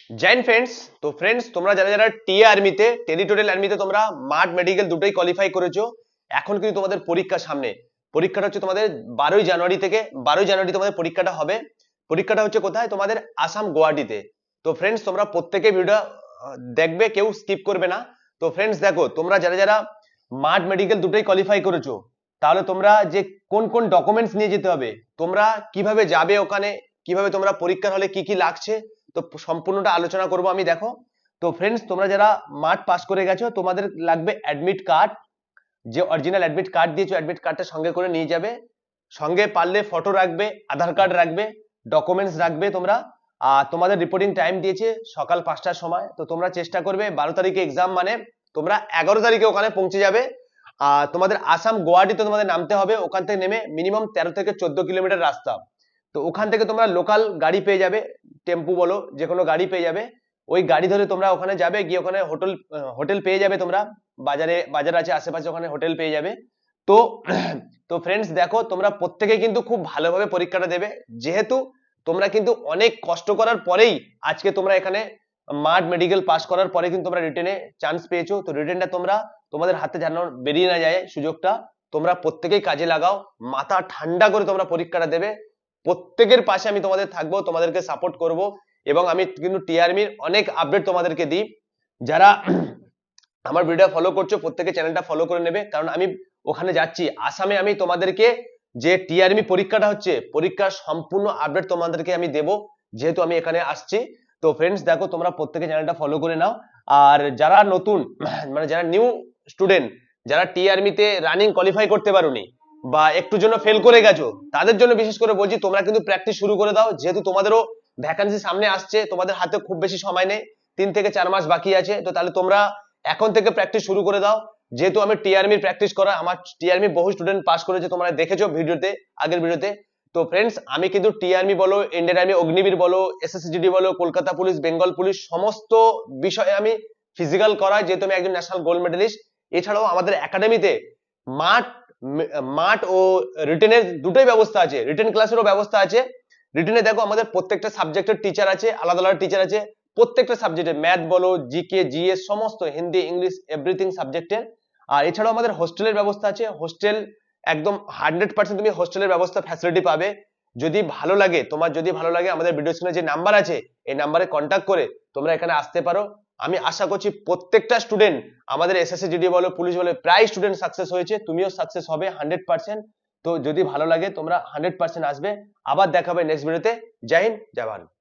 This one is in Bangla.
Join friends. তো ফ্রেন্ডস, তোমরা যারা যারা টিএ আর্মিতে টেরিটোরিয়াল আর্মিতে তোমরা মাঠ মেডিকেল দুটোই কোয়ালিফাই করেছো, এখন কিন্তু তোমাদের পরীক্ষা সামনে। পরীক্ষাটা হচ্ছে তোমাদের 12ই জানুয়ারি থেকে 12ই জানুয়ারি তোমাদের পরীক্ষাটা হবে। পরীক্ষাটা হচ্ছে কোথায়? তোমাদের আসাম গুয়াহাটিতে। তো ফ্রেন্ডস, তোমরা প্রত্যেকে ভিডিওটা দেখবে, কেউ স্কিপ করবে না। তো ফ্রেন্ডস দেখো, তোমরা যারা যারা মাঠ মেডিকেল দুটোই কোয়ালিফাই করেছো, তাহলে তোমরা যে কোন কোন ডকুমেন্টস নিয়ে যেতে হবে, তোমরা কিভাবে যাবে ওখানে, কিভাবে তোমরা পরীক্ষার হলে কি কি লাগছে, তো সম্পূর্ণটা আলোচনা করব আমি। দেখো, তো ফ্রেন্ডস, তোমরা যারা মাঠ পাস করে গেছো, তোমাদের লাগবে অ্যাডমিট কার্ড। যে অরিজিনাল অ্যাডমিট কার্ড দিয়েছো, অ্যাডমিট কার্ডটা সঙ্গে করে নিয়ে যাবে। সঙ্গে পারলে ফটো রাখবে, আধার কার্ড রাখবে, ডকুমেন্টস রাখবে তোমরা। আর তোমাদের রিপোর্টিং টাইম দিয়েছে সকাল 5টার সময়। তো তোমরা চেষ্টা করবে 12 তারিখে এক্সাম, মানে তোমরা 11 তারিখে ওখানে পৌঁছে যাবে। আর তোমাদের আসাম গুয়াহাটিতে তোমাদের নামতে হবে। ওখান থেকে নেমে মিনিমাম 13 থেকে 14 কিলোমিটার রাস্তা। তো ওখান থেকে তোমরা লোকাল গাড়ি পেয়ে যাবে, টেম্পু বলো, যে কোনো গাড়ি পেয়ে যাবে। ওই গাড়ি ধরে তোমরা ওখানে যাবে, গিয়ে ওখানে হোটেল পেয়ে যাবে তোমরা। বাজার আছে আশেপাশে, ওখানে হোটেল পেয়ে যাবে। তো তো ফ্রেন্ডস দেখো, তোমরা প্রত্যেকে কিন্তু খুব ভালোভাবে পরীক্ষাটা দেবে, যেহেতু তোমরা কিন্তু অনেক কষ্ট করার পরেই আজকে তোমরা এখানে মাঠ মেডিকেল পাস করার পরে কিন্তু তোমরা রিটেনে চান্স পেয়েছো। তো রিটেনটা তোমরা তোমাদের হাতে যেন বেরিয়ে না যায় সুযোগটা, তোমরা প্রত্যেকেই কাজে লাগাও। মাথা ঠান্ডা করে তোমরা পরীক্ষাটা দেবে। প্রত্যেকের পাশে আমি তোমাদের থাকবো, তোমাদেরকে সাপোর্ট করব। এবং আমি কিন্তু টিআরমির অনেক আপডেট তোমাদেরকে দিই। যারা আমার ভিডিও ফলো করছো, প্রত্যেকে চ্যানেলটা ফলো করে নেবে, কারণ আমি ওখানে যাচ্ছি আসামে। আমি তোমাদেরকে যে টিআরমি পরীক্ষাটা হচ্ছে, পরীক্ষার সম্পূর্ণ আপডেট তোমাদেরকে আমি দেব, যেহেতু আমি এখানে আসছি। তো ফ্রেন্ডস দেখো, তোমরা প্রত্যেকে চ্যানেলটা ফলো করে নাও। আর যারা নতুন, মানে যারা নিউ স্টুডেন্ট, যারা টিআরমিতে রানিং কোয়ালিফাই করতে পারোনি বা একটু জন্য ফেল করে গেছো, তাদের জন্য বিশেষ করে বলছি, তোমরা কিন্তু প্র্যাকটিস শুরু করে দাও, যেহেতু তোমাদেরও ভ্যাকান্সি সামনে আসছে। তোমাদের হাতে খুব বেশি সময় নেই, 3 থেকে 4 মাস বাকি আছে। তো তাহলে তোমরা এখন থেকে প্র্যাকটিস শুরু করে দাও। যেহেতু আমি টিআরমির প্র্যাকটিস করা, আমার টিআরমি বহু স্টুডেন্ট পাস করেছে, তোমরা দেখেছো ভিডিওতে, আগের ভিডিওতে। তো ফ্রেন্ডস, আমি কিন্তু টিআরমি বলো, ইন্ডিয়ান আর্মি, অগ্নিবীর বলো, এসএসসিজিডি বলো, কলকাতা পুলিশ, বেঙ্গল পুলিশ, সমস্ত বিষয়ে আমি ফিজিক্যাল করাই, যেহেতু আমি একজন ন্যাশনাল গোল্ড মেডেলিস্ট। এছাড়াও আমাদের একাডেমিতে মাঠ মাঠ ও রিটেনের দুটোই ব্যবস্থা আছে, রিটেন ক্লাসেরও ব্যবস্থা আছে। রিটেনে দেখো, আমাদের প্রত্যেকটা সাবজেক্টের টিচার আছে, আলাদা আলাদা টিচার আছে। প্রত্যেকটা সাবজেক্টে, ম্যাথ বলো, জিকে, জিএস, সমস্ত, হিন্দি, ইংলিশ, এভরিথিং সাবজেক্টের। আর এছাড়াও আমাদের হোস্টেলের ব্যবস্থা আছে। হোস্টেল একদম 100% তুমি হোস্টেলের ব্যবস্থা ফ্যাসিলিটি পাবে। যদি ভালো লাগে, তোমার যদি ভালো লাগে, আমাদের ভিডিও স্ক্রিনে যে নাম্বার আছে, এই নাম্বারে কন্ট্যাক্ট করে তোমরা এখানে আসতে পারো। আমি আশা করছি প্রত্যেকটা স্টুডেন্ট, আমাদের এসএসসি জিডি বলো, পুলিশ বলো, প্রায় স্টুডেন্ট সাকসেস হয়েছে, তুমিও সাকসেস হবে 100%। তো যদি ভালো লাগে, তোমরা 100% আসবে। আবার দেখা হবে নেক্সট ভিডিওতে। জয় হিন্দ, জয় ভারত।